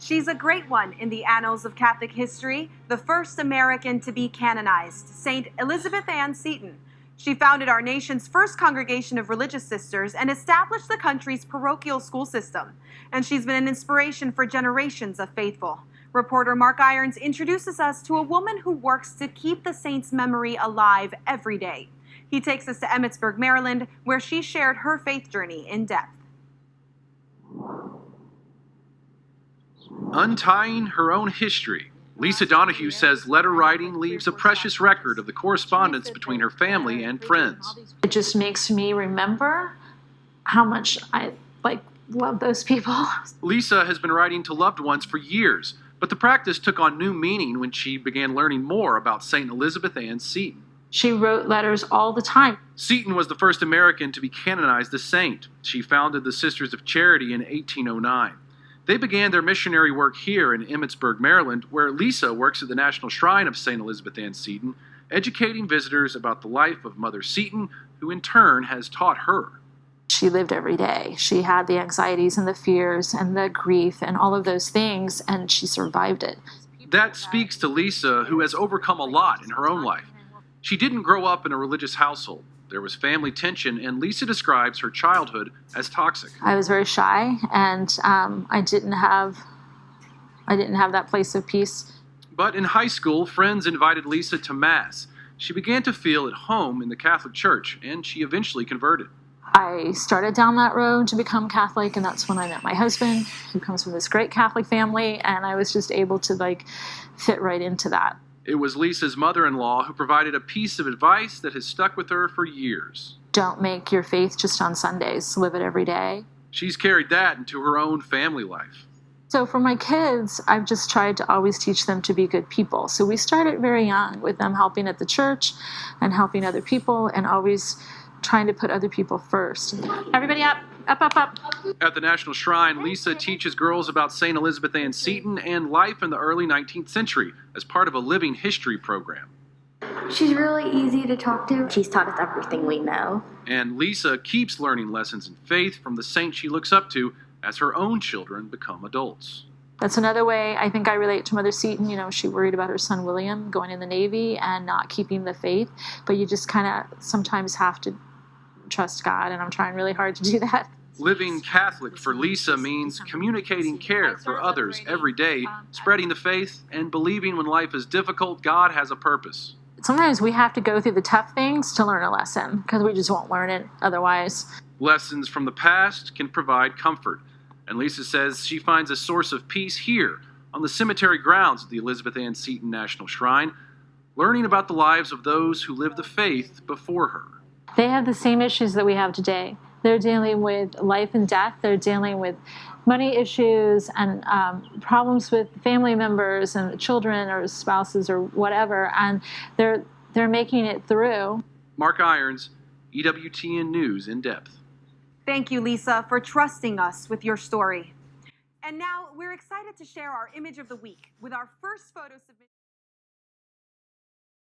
She's a great one in the annals of Catholic history, the first American to be canonized, St. Elizabeth Ann Seton. She founded our nation's first congregation of religious sisters and established the country's parochial school system. And she's been an inspiration for generations of faithful. Reporter Mark Irons introduces us to a woman who works to keep the saint's memory alive every day. He takes us to Emmitsburg, Maryland, where she shared her faith journey in depth. Untying her own history, Lisa Donahue says letter writing leaves a precious record of the correspondence between her family and friends. It just makes me remember how much I love those people. Lisa has been writing to loved ones for years, but the practice took on new meaning when she began learning more about St. Elizabeth Ann Seton. She wrote letters all the time. Seton was the first American to be canonized a saint. She founded the Sisters of Charity in 1809. They began their missionary work here in Emmitsburg, Maryland, where Lisa works at the National Shrine of St. Elizabeth Ann Seton, educating visitors about the life of Mother Seton, who in turn has taught her. She lived every day. She had the anxieties and the fears and the grief and all of those things, and she survived it. That speaks to Lisa, who has overcome a lot in her own life. She didn't grow up in a religious household. There was family tension, and Lisa describes her childhood as toxic. I was very shy, and I didn't have that place of peace. But in high school, friends invited Lisa to Mass. She began to feel at home in the Catholic Church, and she eventually converted. I started down that road to become Catholic, and that's when I met my husband, who comes from this great Catholic family, and I was just able to fit right into that. It was Lisa's mother-in-law who provided a piece of advice that has stuck with her for years. Don't make your faith just on Sundays. Live it every day. She's carried that into her own family life. So for my kids, I've just tried to always teach them to be good people. So we started very young with them helping at the church and helping other people and always trying to put other people first. Everybody up, up, up, up. At the National Shrine, Lisa teaches girls about St. Elizabeth Ann Seton and life in the early 19th century as part of a living history program. She's really easy to talk to. She's taught us everything we know. And Lisa keeps learning lessons in faith from the saint she looks up to as her own children become adults. That's another way I think I relate to Mother Seton. You know, she worried about her son William going in the Navy and not keeping the faith, but you just kind of sometimes have to trust God, and I'm trying really hard to do that. Living Catholic for Lisa means communicating care for others every day, spreading the faith, and believing when life is difficult, God has a purpose. Sometimes we have to go through the tough things to learn a lesson, because we just won't learn it otherwise. Lessons from the past can provide comfort, and Lisa says she finds a source of peace here on the cemetery grounds of the Elizabeth Ann Seton National Shrine, learning about the lives of those who lived the faith before her. They have the same issues that we have today. They're dealing with life and death. They're dealing with money issues and problems with family members and children or spouses or whatever, and they're making it through. Mark Irons, EWTN News in Depth. Thank you, Lisa, for trusting us with your story. And now we're excited to share our image of the week with our first photo submission.